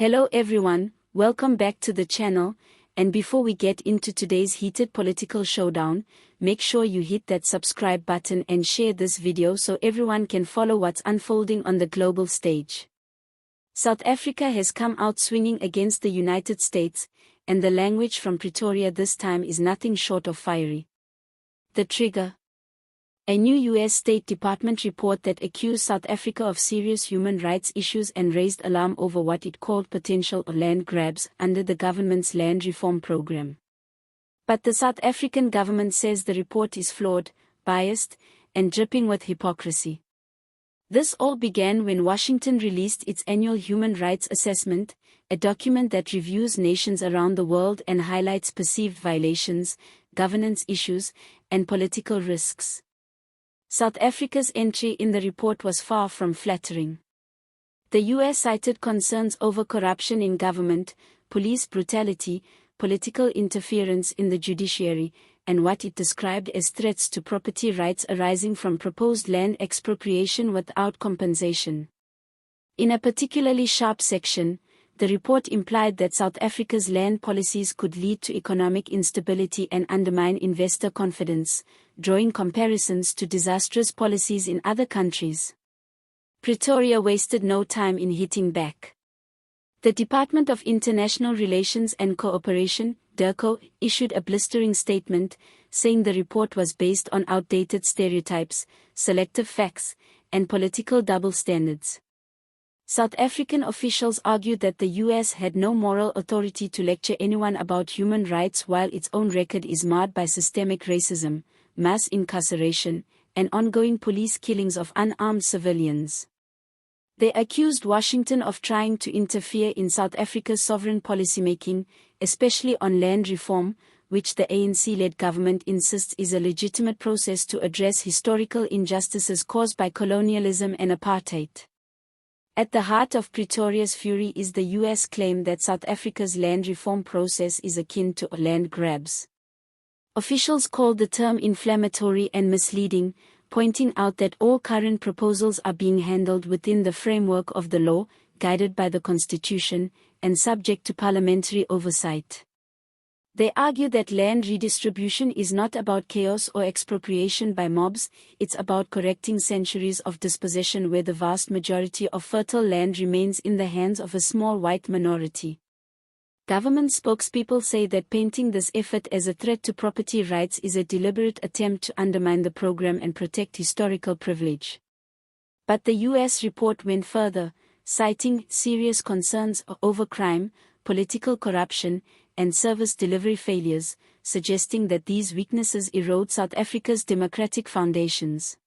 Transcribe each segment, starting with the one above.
Hello everyone, welcome back to the channel, and before we get into today's heated political showdown, make sure you hit that subscribe button and share this video so everyone can follow what's unfolding on the global stage. South Africa has come out swinging against the United States, and the language from Pretoria this time is nothing short of fiery. The trigger. A new U.S. State Department report that accused South Africa of serious human rights issues and raised alarm over what it called potential land grabs under the government's land reform program. But the South African government says the report is flawed, biased, and dripping with hypocrisy. This all began when Washington released its annual Human Rights Assessment, a document that reviews nations around the world and highlights perceived violations, governance issues, and political risks. South Africa's entry in the report was far from flattering. The U.S. cited concerns over corruption in government, police brutality, political interference in the judiciary, and what it described as threats to property rights arising from proposed land expropriation without compensation. In a particularly sharp section, the report implied that South Africa's land policies could lead to economic instability and undermine investor confidence, drawing comparisons to disastrous policies in other countries. Pretoria wasted no time in hitting back. The Department of International Relations and Cooperation, DIRCO, issued a blistering statement, saying the report was based on outdated stereotypes, selective facts, and political double standards. South African officials argued that the U.S. had no moral authority to lecture anyone about human rights while its own record is marred by systemic racism, mass incarceration, and ongoing police killings of unarmed civilians. They accused Washington of trying to interfere in South Africa's sovereign policymaking, especially on land reform, which the ANC-led government insists is a legitimate process to address historical injustices caused by colonialism and apartheid. At the heart of Pretoria's fury is the U.S. claim that South Africa's land reform process is akin to land grabs. Officials called the term inflammatory and misleading, pointing out that all current proposals are being handled within the framework of the law, guided by the Constitution, and subject to parliamentary oversight. They argue that land redistribution is not about chaos or expropriation by mobs, it's about correcting centuries of dispossession where the vast majority of fertile land remains in the hands of a small white minority. Government spokespeople say that painting this effort as a threat to property rights is a deliberate attempt to undermine the program and protect historical privilege. But the U.S. report went further, citing serious concerns over crime, political corruption, and service delivery failures, suggesting that these weaknesses erode South Africa's democratic foundations.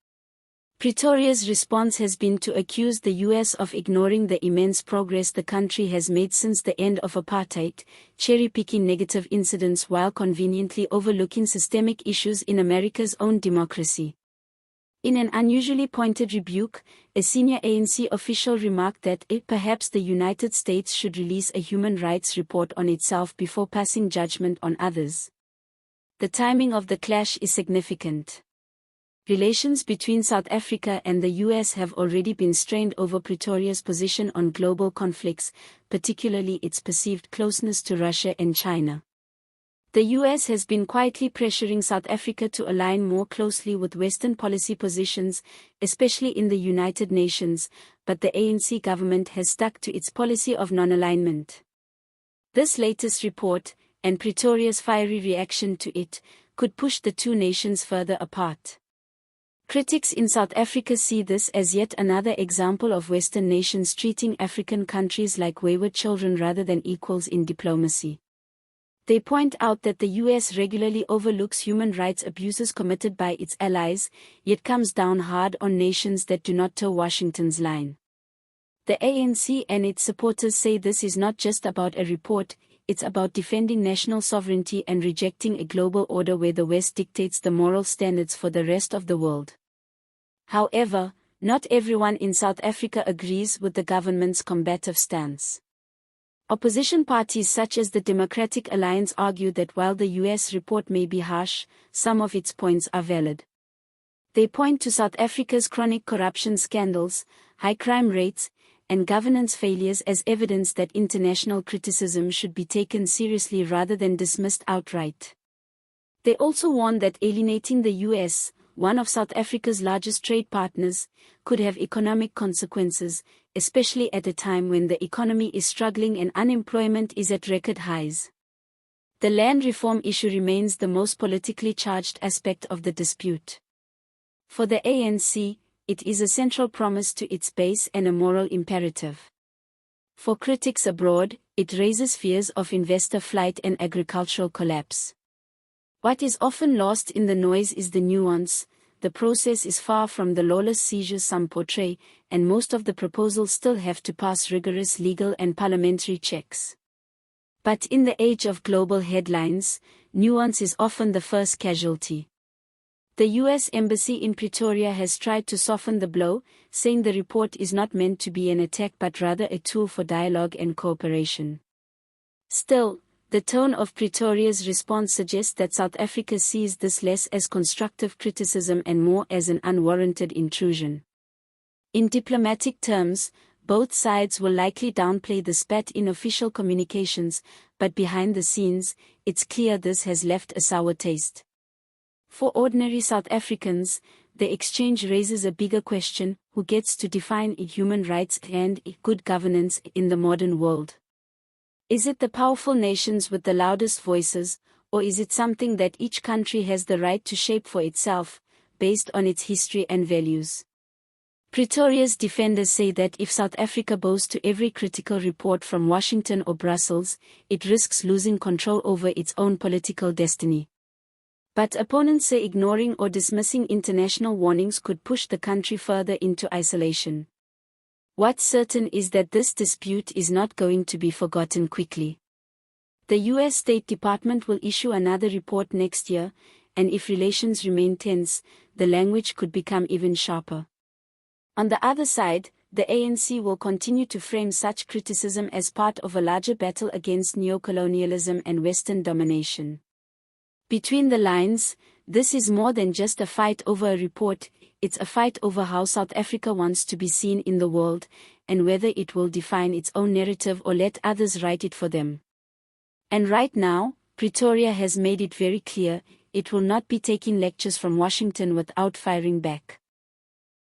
Pretoria's response has been to accuse the U.S. of ignoring the immense progress the country has made since the end of apartheid, cherry-picking negative incidents while conveniently overlooking systemic issues in America's own democracy. In an unusually pointed rebuke, a senior ANC official remarked that perhaps the United States should release a human rights report on itself before passing judgment on others. The timing of the clash is significant. Relations between South Africa and the U.S. have already been strained over Pretoria's position on global conflicts, particularly its perceived closeness to Russia and China. The U.S. has been quietly pressuring South Africa to align more closely with Western policy positions, especially in the United Nations, but the ANC government has stuck to its policy of non-alignment. This latest report, and Pretoria's fiery reaction to it, could push the two nations further apart. Critics in South Africa see this as yet another example of Western nations treating African countries like wayward children rather than equals in diplomacy. They point out that the U.S. regularly overlooks human rights abuses committed by its allies, yet comes down hard on nations that do not toe Washington's line. The ANC and its supporters say this is not just about a report, it's about defending national sovereignty and rejecting a global order where the West dictates the moral standards for the rest of the world. However, not everyone in South Africa agrees with the government's combative stance. Opposition parties such as the Democratic Alliance argue that while the U.S. report may be harsh, some of its points are valid. They point to South Africa's chronic corruption scandals, high crime rates, and governance failures as evidence that international criticism should be taken seriously rather than dismissed outright. They also warn that alienating the US, one of South Africa's largest trade partners, could have economic consequences, especially at a time when the economy is struggling and unemployment is at record highs. The land reform issue remains the most politically charged aspect of the dispute. For the ANC, it is a central promise to its base and a moral imperative. For critics abroad, it raises fears of investor flight and agricultural collapse. What is often lost in the noise is the nuance. The process is far from the lawless seizures some portray, and most of the proposals still have to pass rigorous legal and parliamentary checks. But in the age of global headlines, nuance is often the first casualty. The U.S. Embassy in Pretoria has tried to soften the blow, saying the report is not meant to be an attack but rather a tool for dialogue and cooperation. Still, the tone of Pretoria's response suggests that South Africa sees this less as constructive criticism and more as an unwarranted intrusion. In diplomatic terms, both sides will likely downplay the spat in official communications, but behind the scenes, it's clear this has left a sour taste. For ordinary South Africans, the exchange raises a bigger question: who gets to define human rights and good governance in the modern world? Is it the powerful nations with the loudest voices, or is it something that each country has the right to shape for itself, based on its history and values? Pretoria's defenders say that if South Africa bows to every critical report from Washington or Brussels, it risks losing control over its own political destiny. But opponents say ignoring or dismissing international warnings could push the country further into isolation. What's certain is that this dispute is not going to be forgotten quickly. The U.S. State Department will issue another report next year, and if relations remain tense, the language could become even sharper. On the other side, the ANC will continue to frame such criticism as part of a larger battle against neocolonialism and Western domination. Between the lines, this is more than just a fight over a report, it's a fight over how South Africa wants to be seen in the world, and whether it will define its own narrative or let others write it for them. And right now, Pretoria has made it very clear, it will not be taking lectures from Washington without firing back.